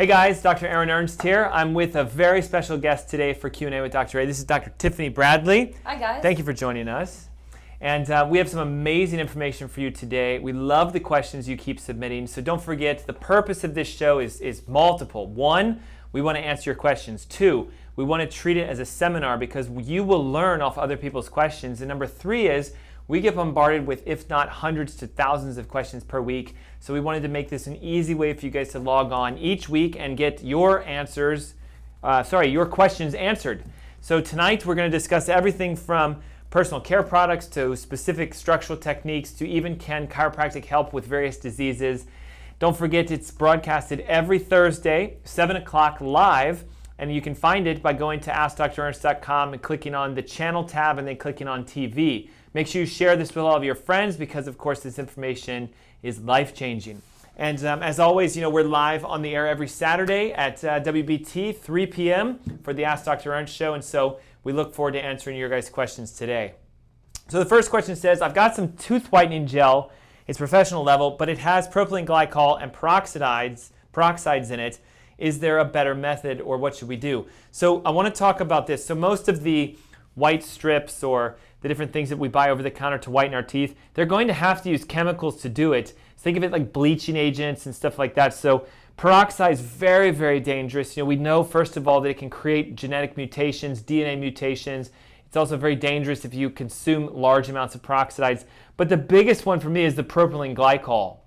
Hey guys, Dr. Aaron Ernst here. I'm with a very special guest today for Q&A with Dr. A. This is Dr. Tiffany Bradley. Hi guys. Thank you for joining us. And we have some amazing information for you today. We love the questions you keep submitting. So don't forget, the purpose of this show is multiple. One, we want to answer your questions. Two, we want to treat it as a seminar because you will learn off other people's questions. And number three is, we get bombarded with, if not hundreds to thousands of questions per week. So we wanted to make this an easy way for you guys to log on each week and get your your questions answered. So tonight we're going to discuss everything from personal care products to specific structural techniques to even can chiropractic help with various diseases. Don't forget, it's broadcasted every Thursday, 7 o'clock live. And you can find it by going to AskDrErnst.com and clicking on the channel tab and then clicking on TV. Make sure you share this with all of your friends because, of course, this information is life-changing. And as always, we're live on the air every Saturday at WBT, 3 p.m. for the Ask Dr. Ernst show. And so we look forward to answering your guys' questions today. So the first question says, I've got some tooth whitening gel. It's professional level, but it has propylene glycol and peroxides in it. Is there a better method, or what should we do? So I want to talk about this. So most of the white strips or the different things that we buy over the counter to whiten our teeth, they're going to have to use chemicals to do it. So think of it like bleaching agents and stuff like that. So peroxide is very, very dangerous. We know, first of all, that it can create genetic mutations, DNA mutations. It's also very dangerous if you consume large amounts of peroxides. But the biggest one for me is the propylene glycol.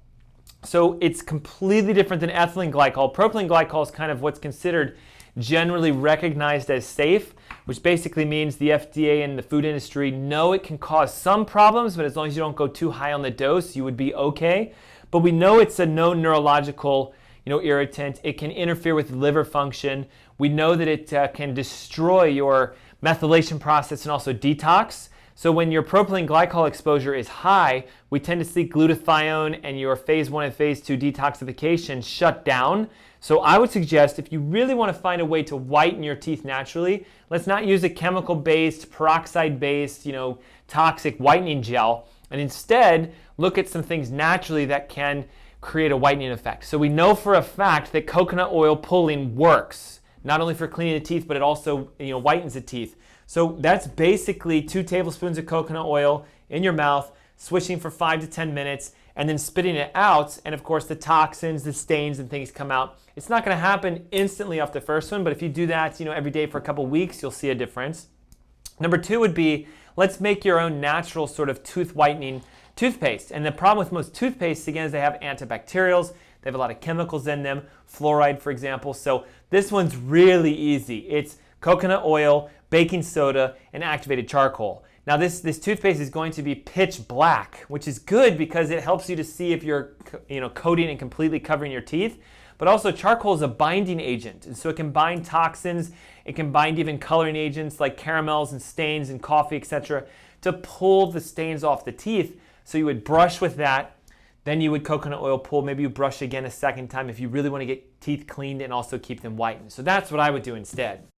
So it's completely different than ethylene glycol. Propylene glycol is kind of what's considered generally recognized as safe, which basically means the FDA and the food industry know it can cause some problems, but as long as you don't go too high on the dose, you would be okay. But we know it's a known neurological irritant. It can interfere with liver function. We know that it can destroy your methylation process and also detox. So when your propylene glycol exposure is high, we tend to see glutathione and your phase 1 and phase 2 detoxification shut down. So I would suggest, if you really want to find a way to whiten your teeth naturally, let's not use a chemical-based, peroxide-based, toxic whitening gel, and instead look at some things naturally that can create a whitening effect. So we know for a fact that coconut oil pulling works, not only for cleaning the teeth, but it also whitens the teeth. So that's basically 2 tablespoons of coconut oil in your mouth, swishing for 5 to 10 minutes, and then spitting it out. And of course, the toxins, the stains, and things come out. It's not going to happen instantly off the first one, but if you do that, every day for a couple weeks, you'll see a difference. Number 2 would be, let's make your own natural sort of tooth whitening toothpaste. And the problem with most toothpastes, again, is they have antibacterials. They have a lot of chemicals in them, fluoride, for example. So this one's really easy. It's coconut oil, baking soda, and activated charcoal. Now this toothpaste is going to be pitch black, which is good because it helps you to see if you're coating and completely covering your teeth. But also charcoal is a binding agent, and so it can bind toxins. It can bind even coloring agents like caramels and stains and coffee, etc., to pull the stains off the teeth. So you would brush with that, then you would coconut oil pull. Maybe you brush again a second time if you really want to get teeth cleaned and also keep them whitened. So that's what I would do instead.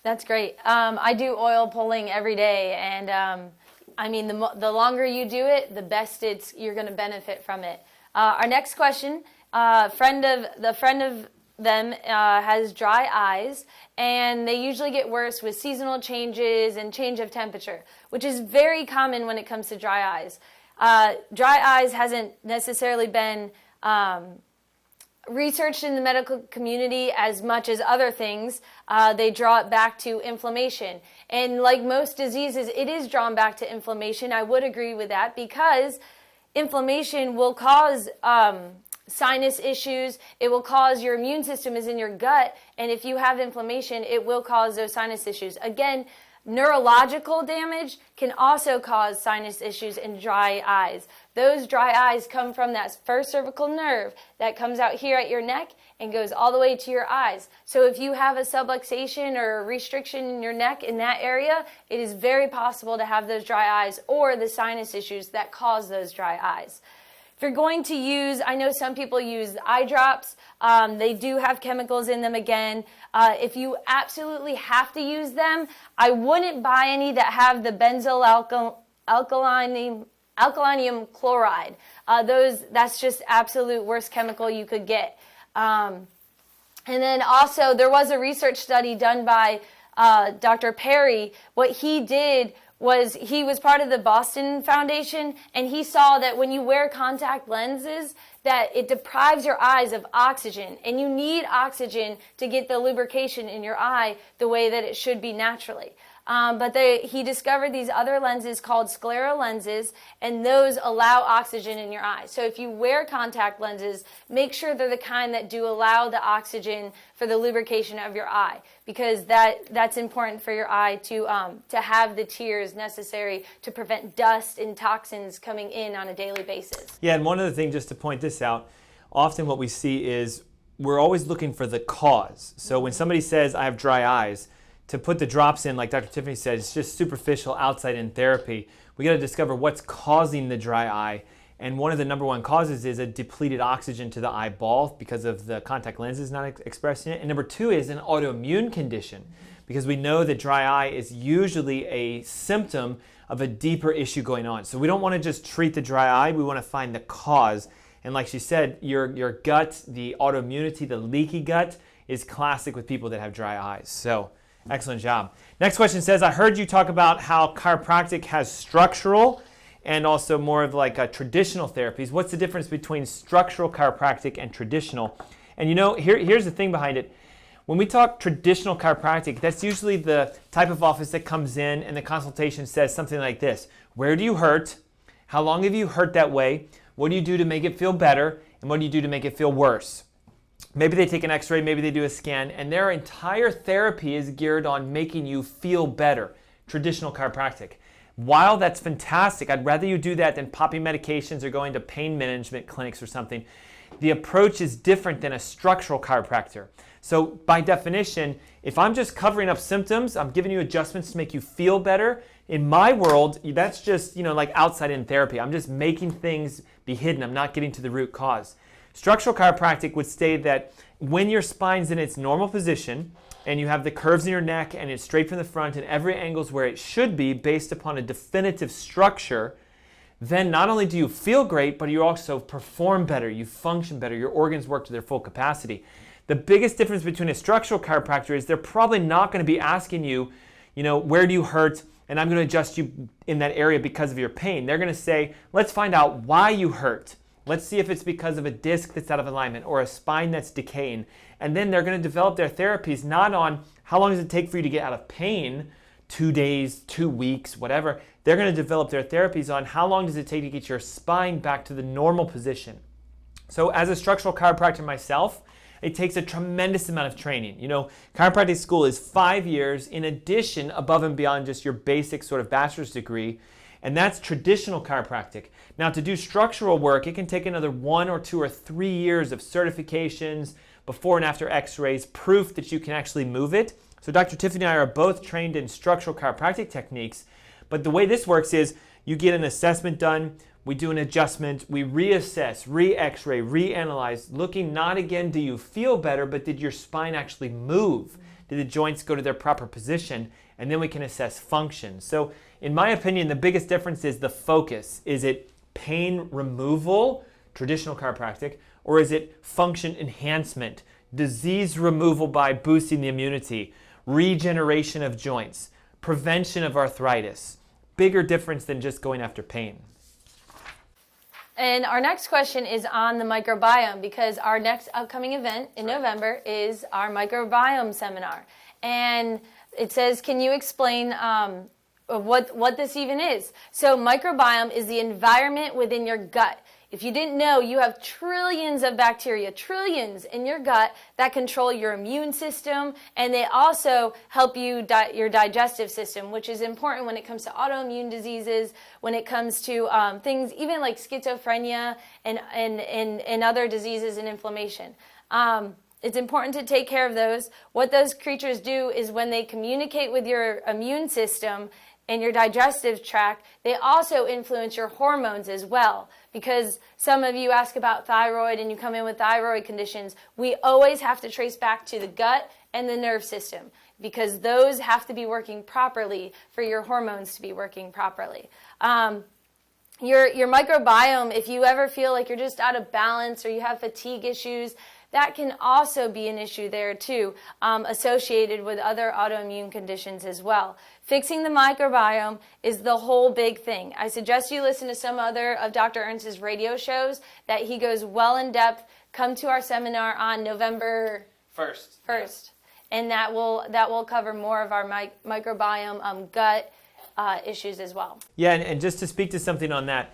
That's great. I do oil pulling every day, and the longer you do it, the best you're going to benefit from it. Our next question, a friend of them has dry eyes, and they usually get worse with seasonal changes and change of temperature, which is very common when it comes to dry eyes. Dry eyes hasn't necessarily been researched in the medical community as much as other things. They draw it back to inflammation. And like most diseases, it is drawn back to inflammation. I would agree with that because inflammation will cause sinus issues. It will cause your immune system is in your gut. And if you have inflammation, it will cause those sinus issues. Again, neurological damage can also cause sinus issues and dry eyes. Those dry eyes come from that first cervical nerve that comes out here at your neck and goes all the way to your eyes. So if you have a subluxation or a restriction in your neck in that area, it is very possible to have those dry eyes or the sinus issues that cause those dry eyes. If you're going to use, I know some people use eye drops. They do have chemicals in them again. If you absolutely have to use them, I wouldn't buy any that have the benzyl alkylium chloride. That's just absolute worst chemical you could get. And then also there was a research study done by Dr. Perry. What he did was he was part of the Boston Foundation, and he saw that when you wear contact lenses, that it deprives your eyes of oxygen, and you need oxygen to get the lubrication in your eye the way that it should be naturally. But he discovered these other lenses called scleral lenses, and those allow oxygen in your eye. So if you wear contact lenses, make sure they're the kind that do allow the oxygen for the lubrication of your eye, because that's important for your eye to have the tears necessary to prevent dust and toxins coming in on a daily basis. Yeah, and one other thing, just to point this out, often what we see is we're always looking for the cause. So when somebody says, I have dry eyes, to put the drops in, like Dr. Tiffany said, it's just superficial outside-in therapy. We got to discover what's causing the dry eye. And one of the number one causes is a depleted oxygen to the eyeball because of the contact lenses not expressing it. And number two is an autoimmune condition, because we know that dry eye is usually a symptom of a deeper issue going on. So we don't want to just treat the dry eye, we want to find the cause. And like she said, your gut, the autoimmunity, the leaky gut is classic with people that have dry eyes. So excellent job. Next question says, I heard you talk about how chiropractic has structural and also more of like traditional therapies. What's the difference between structural chiropractic and traditional? And you know, here's the thing behind it. When we talk traditional chiropractic, that's usually the type of office that comes in and the consultation says something like this: where do you hurt? How long have you hurt that way? What do you do to make it feel better? And what do you do to make it feel worse? Maybe they take an x-ray, maybe they do a scan, and their entire therapy is geared on making you feel better. Traditional chiropractic. While that's fantastic, I'd rather you do that than popping medications or going to pain management clinics or something. The approach is different than a structural chiropractor. So by definition, if I'm just covering up symptoms, I'm giving you adjustments to make you feel better, in my world, that's just, like outside-in therapy. I'm just making things be hidden. I'm not getting to the root cause. Structural chiropractic would state that when your spine's in its normal position and you have the curves in your neck and it's straight from the front and every angle's where it should be based upon a definitive structure, then not only do you feel great, but you also perform better, you function better, your organs work to their full capacity. The biggest difference between a structural chiropractor is they're probably not going to be asking you, where do you hurt? And I'm going to adjust you in that area because of your pain. They're going to say, let's find out why you hurt. Let's see if it's because of a disc that's out of alignment or a spine that's decaying. And then they're going to develop their therapies not on how long does it take for you to get out of pain, 2 days, 2 weeks, whatever. They're going to develop their therapies on how long does it take to get your spine back to the normal position. So as a structural chiropractor myself, it takes a tremendous amount of training. Chiropractic school is 5 years in addition, above and beyond just your basic sort of bachelor's degree. And that's traditional chiropractic. Now, to do structural work, it can take another 1 or 2 or 3 years of certifications, before and after x-rays, proof that you can actually move it. So Dr. Tiffany and I are both trained in structural chiropractic techniques, but the way this works is you get an assessment done, we do an adjustment, we reassess, re-x-ray, reanalyze, looking not again, do you feel better, but did your spine actually move? Did the joints go to their proper position? And then we can assess function. So in my opinion, the biggest difference is the focus. Is it pain removal, traditional chiropractic, or is it function enhancement, disease removal by boosting the immunity, regeneration of joints, prevention of arthritis? Bigger difference than just going after pain. And our next question is on the microbiome, because our next upcoming event in November is our microbiome seminar. And it says, can you explain what this even is? So microbiome is the environment within your gut. If you didn't know, you have trillions of bacteria, trillions in your gut that control your immune system, and they also help you your digestive system, which is important when it comes to autoimmune diseases, when it comes to things even like schizophrenia and other diseases and inflammation. It's important to take care of those. What those creatures do is when they communicate with your immune system and your digestive tract, they also influence your hormones as well. Because some of you ask about thyroid and you come in with thyroid conditions, we always have to trace back to the gut and the nerve system, because those have to be working properly for your hormones to be working properly. Your microbiome, if you ever feel like you're just out of balance or you have fatigue issues, that can also be an issue there too, associated with other autoimmune conditions as well. Fixing the microbiome is the whole big thing. I suggest you listen to some other of Dr. Ernst's radio shows that he goes well in depth. Come to our seminar on November 1st. Yeah. And that will cover more of our microbiome gut issues as well. Yeah, and just to speak to something on that,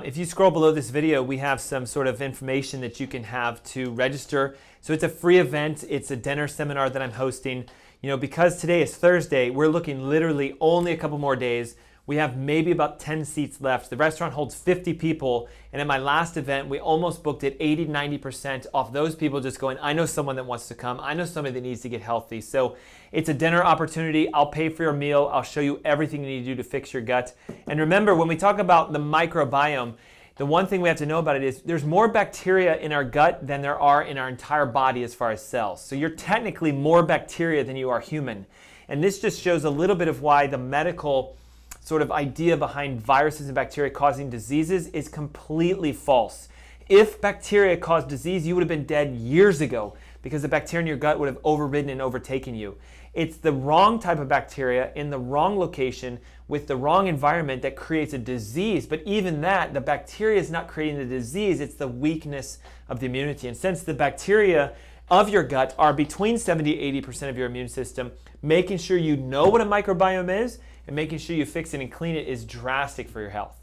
if you scroll below this video, we have some sort of information that you can have to register. So it's a free event. It's a dinner seminar that I'm hosting. Because today is Thursday, we're looking literally only a couple more days. We have maybe about 10 seats left. The restaurant holds 50 people. And at my last event, we almost booked it 80-90% off those people just going, I know someone that wants to come. I know somebody that needs to get healthy. So it's a dinner opportunity. I'll pay for your meal. I'll show you everything you need to do to fix your gut. And remember, when we talk about the microbiome, the one thing we have to know about it is there's more bacteria in our gut than there are in our entire body as far as cells. So you're technically more bacteria than you are human. And this just shows a little bit of why the medical sort of idea behind viruses and bacteria causing diseases is completely false. If bacteria caused disease, you would have been dead years ago because the bacteria in your gut would have overridden and overtaken you. It's the wrong type of bacteria in the wrong location with the wrong environment that creates a disease. But even that, the bacteria is not creating the disease, it's the weakness of the immunity. And since the bacteria of your gut are between 70-80% of your immune system, making sure you know what a microbiome is and making sure you fix it and clean it is drastic for your health.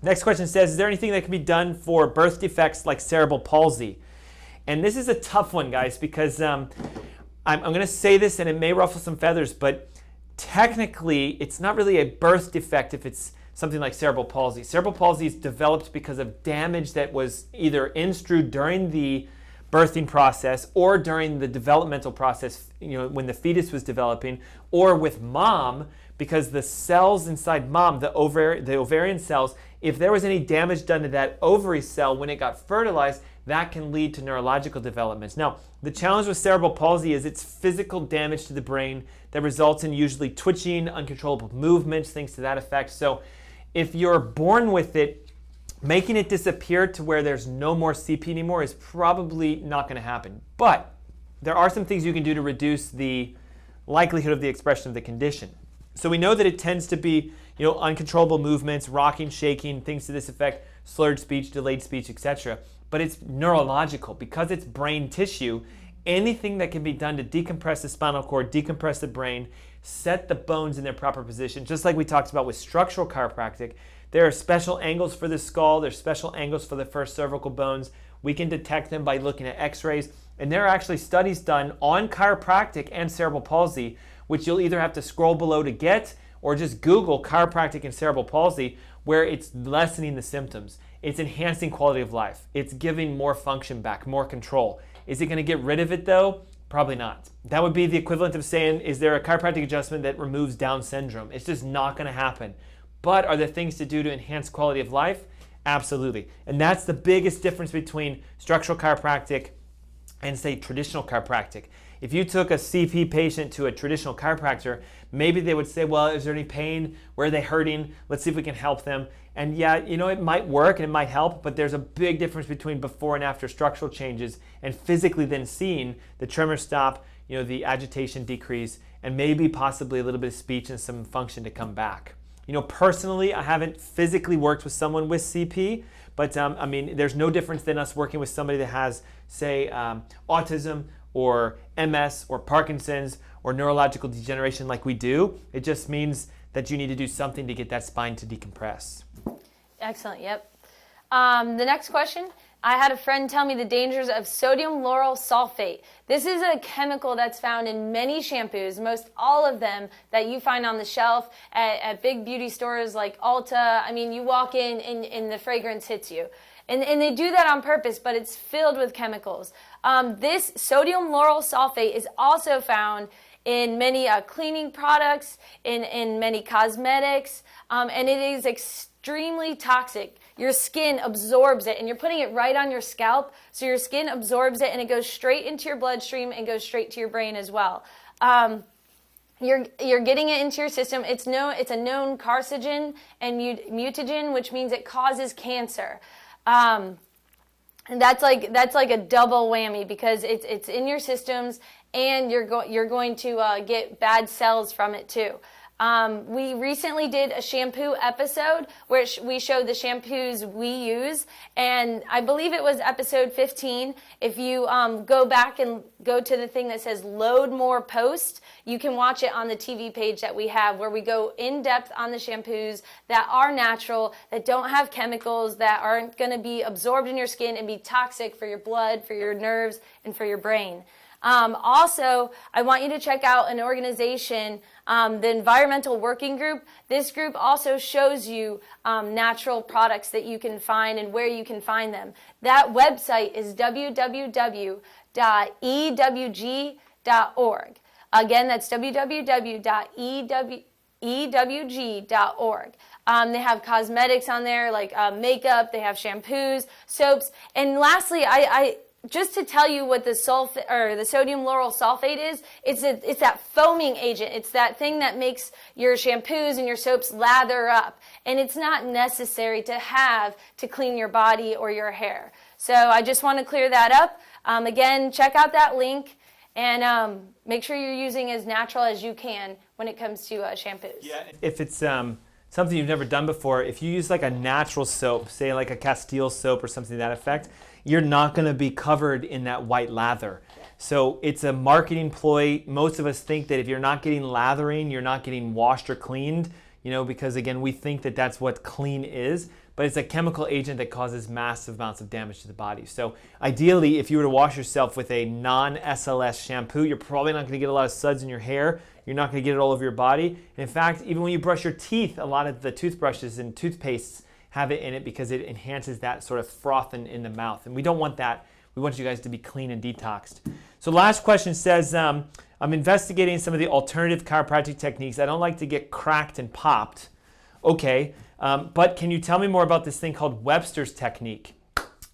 Next question says, is there anything that can be done for birth defects like cerebral palsy? And this is a tough one, guys, because I'm going to say this and it may ruffle some feathers, but technically it's not really a birth defect if it's something like cerebral palsy. Cerebral palsy is developed because of damage that was either instrued during the birthing process or during the developmental process, when the fetus was developing, or with mom, because the cells inside mom, the ovarian cells, if there was any damage done to that ovary cell when it got fertilized, that can lead to neurological developments. Now, the challenge with cerebral palsy is it's physical damage to the brain that results in usually twitching, uncontrollable movements, things to that effect. So if you're born with it, making it disappear to where there's no more CP anymore is probably not going to happen. But there are some things you can do to reduce the likelihood of the expression of the condition. So we know that it tends to be, uncontrollable movements, rocking, shaking, things to this effect, slurred speech, delayed speech, etc. But it's neurological because it's brain tissue. Anything that can be done to decompress the spinal cord, decompress the brain, set the bones in their proper position, just like we talked about with structural chiropractic. There are special angles for the skull. There's special angles for the first cervical bones. We can detect them by looking at x-rays. And there are actually studies done on chiropractic and cerebral palsy, which you'll either have to scroll below to get or just Google chiropractic and cerebral palsy, where it's lessening the symptoms. It's enhancing quality of life. It's giving more function back, more control. Is it going to get rid of it though? Probably not. That would be the equivalent of saying, is there a chiropractic adjustment that removes Down syndrome? It's just not going to happen. But are there things to do to enhance quality of life? Absolutely. And that's the biggest difference between structural chiropractic and, say, traditional chiropractic. If you took a CP patient to a traditional chiropractor, maybe they would say, well, is there any pain? Where are they hurting? Let's see if we can help them. And yeah, it might work and it might help, but there's a big difference between before and after structural changes and physically then seeing the tremor stop, the agitation decrease, and maybe possibly a little bit of speech and some function to come back. Personally, I haven't physically worked with someone with CP, but there's no difference than us working with somebody that has, say, autism or MS or Parkinson's or neurological degeneration like we do. It just means that you need to do something to get that spine to decompress. Excellent, yep. The next question, I had a friend tell me the dangers of sodium lauryl sulfate. This is a chemical that's found in many shampoos, most all of them that you find on the shelf at big beauty stores like Ulta. You walk in and the fragrance hits you. And they do that on purpose, but it's filled with chemicals. This sodium lauryl sulfate is also found in many cleaning products, in many cosmetics, and it is extremely toxic. Your skin absorbs it, and you're putting it right on your scalp, so your skin absorbs it, and it goes straight into your bloodstream and goes straight to your brain as well. You're getting it into your system. It's a known carcinogen and mutagen, which means it causes cancer. And that's like a double whammy, because it's in your systems, and you're going to get bad cells from it too. We recently did a shampoo episode where we showed the shampoos we use, and I believe it was episode 15. If you go back and go to the thing that says load more post, you can watch it on the TV page that we have, where we go in depth on the shampoos that are natural, that don't have chemicals, that aren't going to be absorbed in your skin and be toxic for your blood, for your nerves, and for your brain. Also, I want you to check out an organization, the Environmental Working Group. This group also shows you natural products that you can find and where you can find them. That website is www.ewg.org. Again, that's www.ewg.org. They have cosmetics on there, like makeup. They have shampoos, soaps. And lastly, I just to tell you what the sulfate or the sodium lauryl sulfate is, it's that foaming agent. It's that thing that makes your shampoos and your soaps lather up, and it's not necessary to have to clean your body or your hair. So I just want to clear that up. Again, check out that link, and make sure you're using as natural as you can when it comes to shampoos. Yeah. If it's something you've never done before, if you use like a natural soap, say like a Castile soap or something to that effect, you're not going to be covered in that white lather. So it's a marketing ploy. Most of us think that if you're not getting lathering, you're not getting washed or cleaned, because again, we think that that's what clean is, but it's a chemical agent that causes massive amounts of damage to the body. So ideally, if you were to wash yourself with a non-SLS shampoo, you're probably not going to get a lot of suds in your hair. You're not going to get it all over your body. And in fact, even when you brush your teeth, a lot of the toothbrushes and toothpastes have it in it because it enhances that sort of froth in the mouth. And we don't want that. We want you guys to be clean and detoxed. So last question says, I'm investigating some of the alternative chiropractic techniques. I don't like to get cracked and popped. Okay, but can you tell me more about this thing called Websters technique?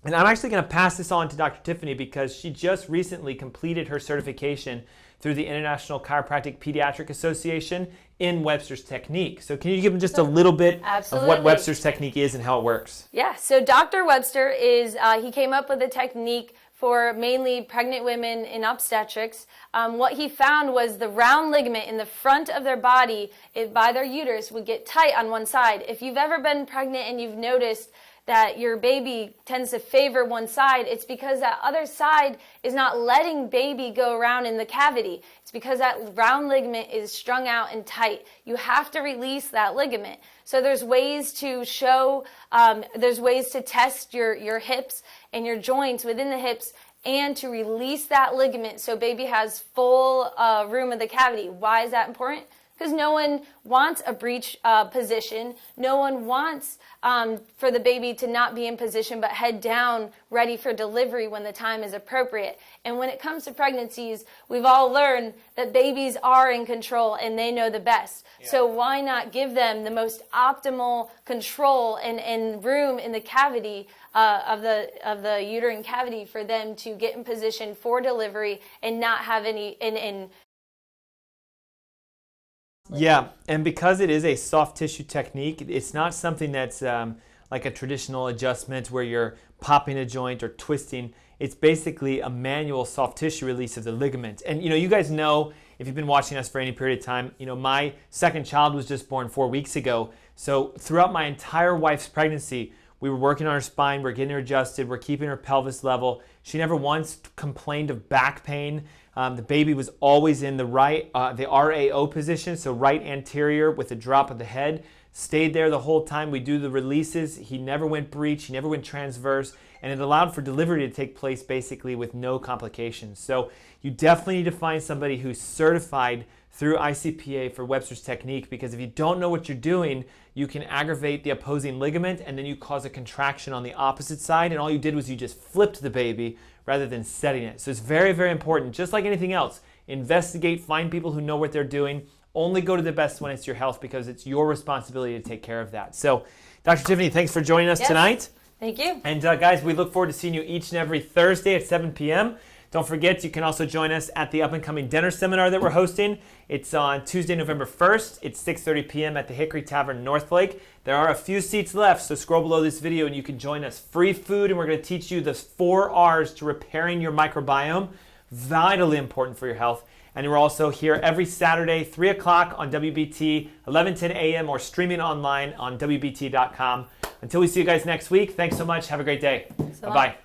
And I'm actually going to pass this on to Dr. Tiffany because she just recently completed her certification through the International Chiropractic Pediatric Association in Webster's technique. So can you give them just a little bit of what Webster's technique is and how it works? Yeah, so Dr. Webster he came up with a technique for mainly pregnant women in obstetrics. What he found was the round ligament in the front of their body by their uterus would get tight on one side. If you've ever been pregnant and you've noticed that your baby tends to favor one side, it's because that other side is not letting baby go around in the cavity. It's because that round ligament is strung out and tight. You have to release that ligament. So there's ways to there's ways to test your hips and your joints within the hips and to release that ligament so baby has full room of the cavity. Why is that important? Because no one wants a breech position. No one wants for the baby to not be in position but head down ready for delivery when the time is appropriate. And when it comes to pregnancies, we've all learned that babies are in control and they know the best. Yeah. So why not give them the most optimal control and room in the cavity of the uterine cavity for them to get in position for delivery and not have any Yeah, and because it is a soft tissue technique, it's not something that's like a traditional adjustment where you're popping a joint or twisting. It's basically a manual soft tissue release of the ligament. And you guys know, if you've been watching us for any period of time, my second child was just born 4 weeks ago. So throughout my entire wife's pregnancy, we were working on her spine, we're getting her adjusted, we're keeping her pelvis level. She never once complained of back pain. The baby was always in the the RAO position, so right anterior with a drop of the head. Stayed there the whole time. We do the releases. He never went breech, he never went transverse, and it allowed for delivery to take place basically with no complications. So you definitely need to find somebody who's certified through ICPA for Webster's technique, because if you don't know what you're doing, you can aggravate the opposing ligament and then you cause a contraction on the opposite side, and all you did was you just flipped the baby rather than setting it. So it's very, very important. Just like anything else, investigate, find people who know what they're doing. Only go to the best when it's your health, because it's your responsibility to take care of that. So, Dr. Tiffany, thanks for joining us tonight. Thank you. And guys, we look forward to seeing you each and every Thursday at 7 p.m. Don't forget, you can also join us at the up-and-coming dinner seminar that we're hosting. It's on Tuesday, November 1st. It's 6:30 p.m. at the Hickory Tavern, Northlake. There are a few seats left, so scroll below this video and you can join us. Free food, and we're going to teach you the 4 R's to repairing your microbiome. Vitally important for your health. And we're also here every Saturday, 3 o'clock on WBT, 11:10 a.m. or streaming online on WBT.com. Until we see you guys next week, thanks so much. Have a great day. Bye-bye.